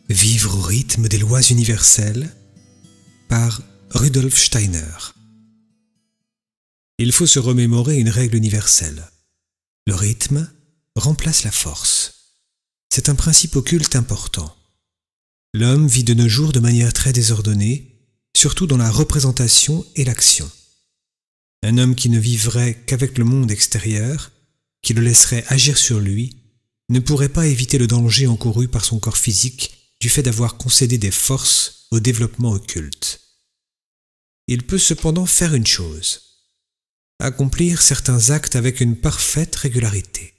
Vivre au rythme des lois universelles par Rudolf Steiner. Il faut se remémorer une règle universelle. Le rythme remplace la force. C'est un principe occulte important. L'homme vit de nos jours de manière très désordonnée, surtout dans la représentation et l'action. Un homme qui ne vivrait qu'avec le monde extérieur, qui le laisserait agir sur lui, ne pourrait pas éviter le danger encouru par son corps physique du fait d'avoir concédé des forces au développement occulte. Il peut cependant faire une chose: accomplir certains actes avec une parfaite régularité.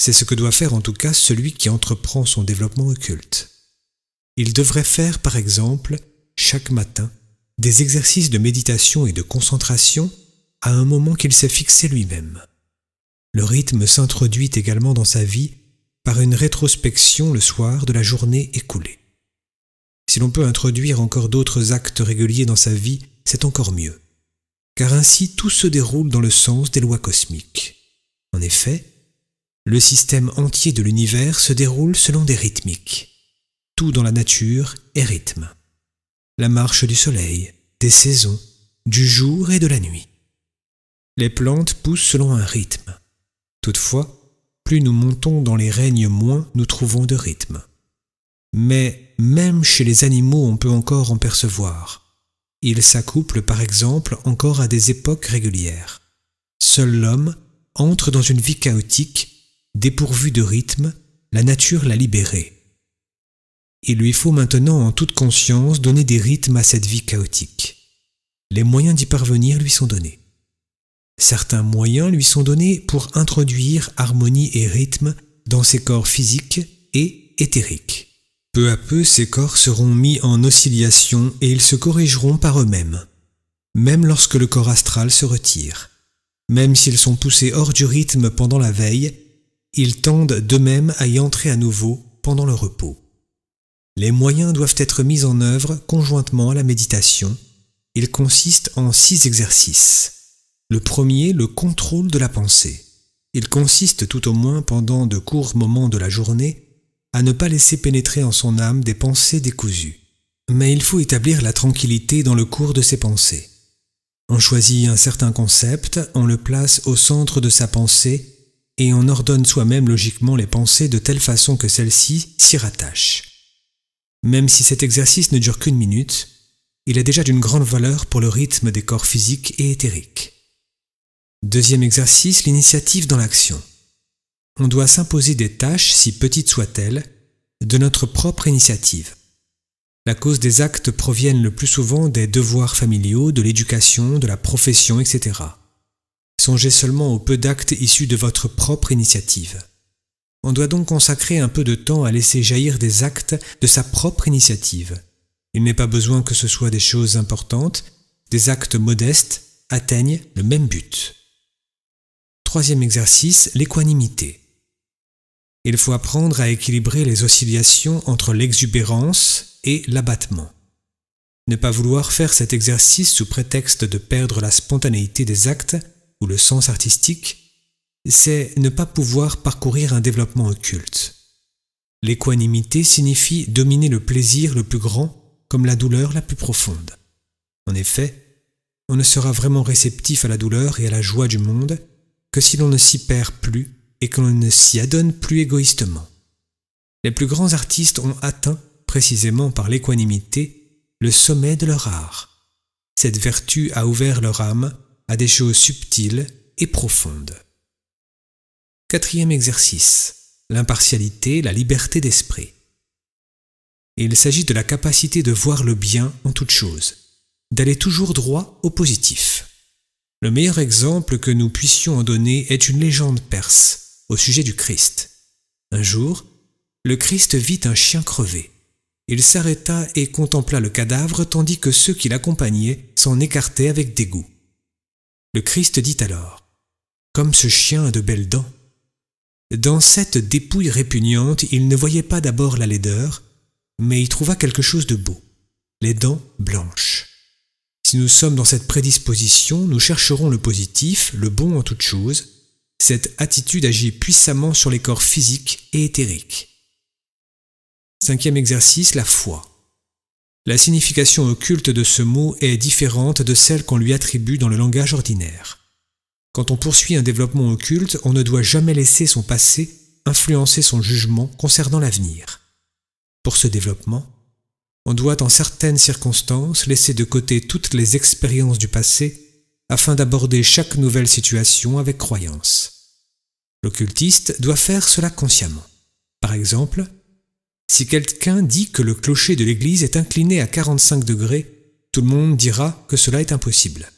C'est ce que doit faire en tout cas celui qui entreprend son développement occulte. Il devrait faire par exemple, chaque matin, des exercices de méditation et de concentration à un moment qu'il s'est fixé lui-même. Le rythme s'introduit également dans sa vie par une rétrospection le soir de la journée écoulée. Si l'on peut introduire encore d'autres actes réguliers dans sa vie, c'est encore mieux, car ainsi tout se déroule dans le sens des lois cosmiques. En effet, le système entier de l'univers se déroule selon des rythmiques. Tout dans la nature est rythme. La marche du soleil, des saisons, du jour et de la nuit. Les plantes poussent selon un rythme. Toutefois, plus nous montons dans les règnes, moins nous trouvons de rythme. Mais même chez les animaux, on peut encore en percevoir. Ils s'accouplent par exemple encore à des époques régulières. Seul l'homme entre dans une vie chaotique, dépourvue de rythme, la nature l'a libéré. Il lui faut maintenant en toute conscience donner des rythmes à cette vie chaotique. Les moyens d'y parvenir lui sont donnés. Certains moyens lui sont donnés pour introduire harmonie et rythme dans ses corps physiques et éthériques. Peu à peu, ces corps seront mis en oscillation et ils se corrigeront par eux-mêmes, même lorsque le corps astral se retire. Même s'ils sont poussés hors du rythme pendant la veille, ils tendent d'eux-mêmes à y entrer à nouveau pendant le repos. Les moyens doivent être mis en œuvre conjointement à la méditation. Ils consistent en 6 exercices. Le premier, le contrôle de la pensée. Il consiste tout au moins pendant de courts moments de la journée à ne pas laisser pénétrer en son âme des pensées décousues. Mais il faut établir la tranquillité dans le cours de ses pensées. On choisit un certain concept, on le place au centre de sa pensée et on ordonne soi-même logiquement les pensées de telle façon que celles-ci s'y rattachent. Même si cet exercice ne dure qu'1 minute, il est déjà d'une grande valeur pour le rythme des corps physiques et éthériques. Deuxième exercice, l'initiative dans l'action. On doit s'imposer des tâches, si petites soient-elles, de notre propre initiative. La cause des actes proviennent le plus souvent des devoirs familiaux, de l'éducation, de la profession, etc. Songez seulement au peu d'actes issus de votre propre initiative. On doit donc consacrer un peu de temps à laisser jaillir des actes de sa propre initiative. Il n'est pas besoin que ce soit des choses importantes, des actes modestes atteignent le même but. Troisième exercice, l'équanimité. Il faut apprendre à équilibrer les oscillations entre l'exubérance et l'abattement. Ne pas vouloir faire cet exercice sous prétexte de perdre la spontanéité des actes ou le sens artistique, c'est ne pas pouvoir parcourir un développement occulte. L'équanimité signifie dominer le plaisir le plus grand comme la douleur la plus profonde. En effet, on ne sera vraiment réceptif à la douleur et à la joie du monde que si l'on ne s'y perd plus et que l'on ne s'y adonne plus égoïstement. Les plus grands artistes ont atteint, précisément par l'équanimité, le sommet de leur art. Cette vertu a ouvert leur âme à des choses subtiles et profondes. Quatrième exercice, l'impartialité, la liberté d'esprit. Il s'agit de la capacité de voir le bien en toute chose, d'aller toujours droit au positif. Le meilleur exemple que nous puissions en donner est une légende perse au sujet du Christ. Un jour, le Christ vit un chien crevé. Il s'arrêta et contempla le cadavre tandis que ceux qui l'accompagnaient s'en écartaient avec dégoût. Le Christ dit alors: « Comme ce chien a de belles dents !» Dans cette dépouille répugnante, il ne voyait pas d'abord la laideur, mais y trouva quelque chose de beau, les dents blanches. Si nous sommes dans cette prédisposition, nous chercherons le positif, le bon en toute chose. Cette attitude agit puissamment sur les corps physiques et éthériques. 5e exercice, la foi. La signification occulte de ce mot est différente de celle qu'on lui attribue dans le langage ordinaire. Quand on poursuit un développement occulte, on ne doit jamais laisser son passé influencer son jugement concernant l'avenir. Pour ce développement, on doit en certaines circonstances laisser de côté toutes les expériences du passé afin d'aborder chaque nouvelle situation avec croyance. L'occultiste doit faire cela consciemment. Par exemple, si quelqu'un dit que le clocher de l'église est incliné à 45 degrés, tout le monde dira que cela est impossible.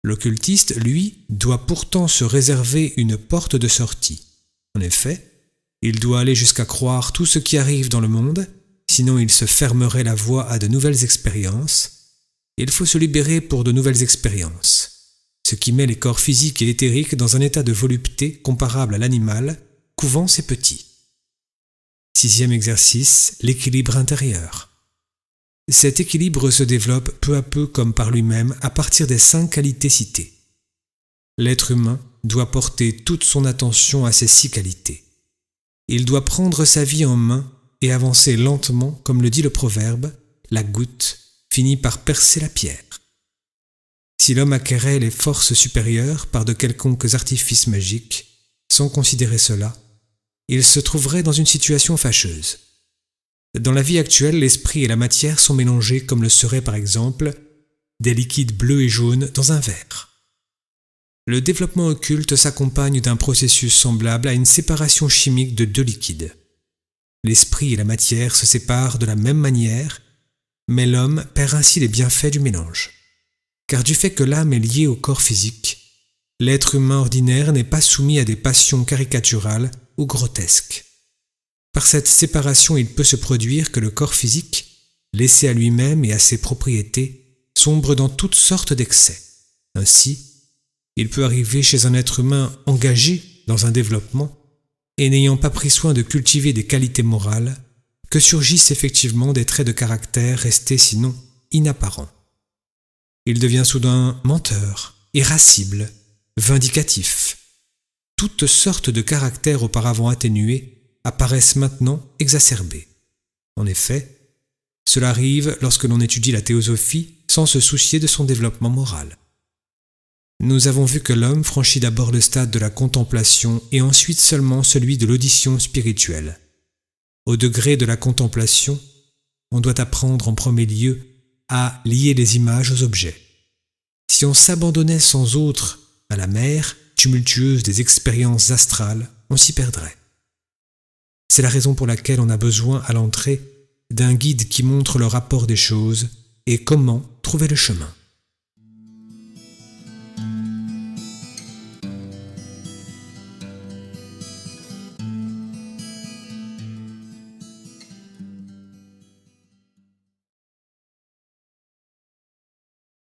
L'occultiste, lui, doit pourtant se réserver une porte de sortie. En effet, il doit aller jusqu'à croire tout ce qui arrive dans le monde, sinon il se fermerait la voie à de nouvelles expériences. Il faut se libérer pour de nouvelles expériences, ce qui met les corps physiques et éthériques dans un état de volupté comparable à l'animal, couvant ses petits. 6e exercice, l'équilibre intérieur. Cet équilibre se développe peu à peu comme par lui-même à partir des 5 qualités citées. L'être humain doit porter toute son attention à ces 6 qualités. Il doit prendre sa vie en main et avancer lentement, comme le dit le proverbe, la goutte finit par percer la pierre. Si l'homme acquérait les forces supérieures par de quelconques artifices magiques, sans considérer cela, il se trouverait dans une situation fâcheuse. Dans la vie actuelle, l'esprit et la matière sont mélangés comme le seraient par exemple des liquides bleus et jaunes dans un verre. Le développement occulte s'accompagne d'un processus semblable à une séparation chimique de 2 liquides. L'esprit et la matière se séparent de la même manière, mais l'homme perd ainsi les bienfaits du mélange. Car du fait que l'âme est liée au corps physique, l'être humain ordinaire n'est pas soumis à des passions caricaturales ou grotesques. Par cette séparation, il peut se produire que le corps physique, laissé à lui-même et à ses propriétés, sombre dans toutes sortes d'excès. Ainsi, il peut arriver chez un être humain engagé dans un développement et n'ayant pas pris soin de cultiver des qualités morales, que surgissent effectivement des traits de caractère restés sinon inapparents. Il devient soudain menteur, irascible, vindicatif. Toutes sortes de caractères auparavant atténués apparaissent maintenant exacerbés. En effet, cela arrive lorsque l'on étudie la théosophie sans se soucier de son développement moral. Nous avons vu que l'homme franchit d'abord le stade de la contemplation et ensuite seulement celui de l'audition spirituelle. Au degré de la contemplation, on doit apprendre en premier lieu à lier les images aux objets. Si on s'abandonnait sans autre à la mer tumultueuse des expériences astrales, on s'y perdrait. C'est la raison pour laquelle on a besoin à l'entrée d'un guide qui montre le rapport des choses et comment trouver le chemin.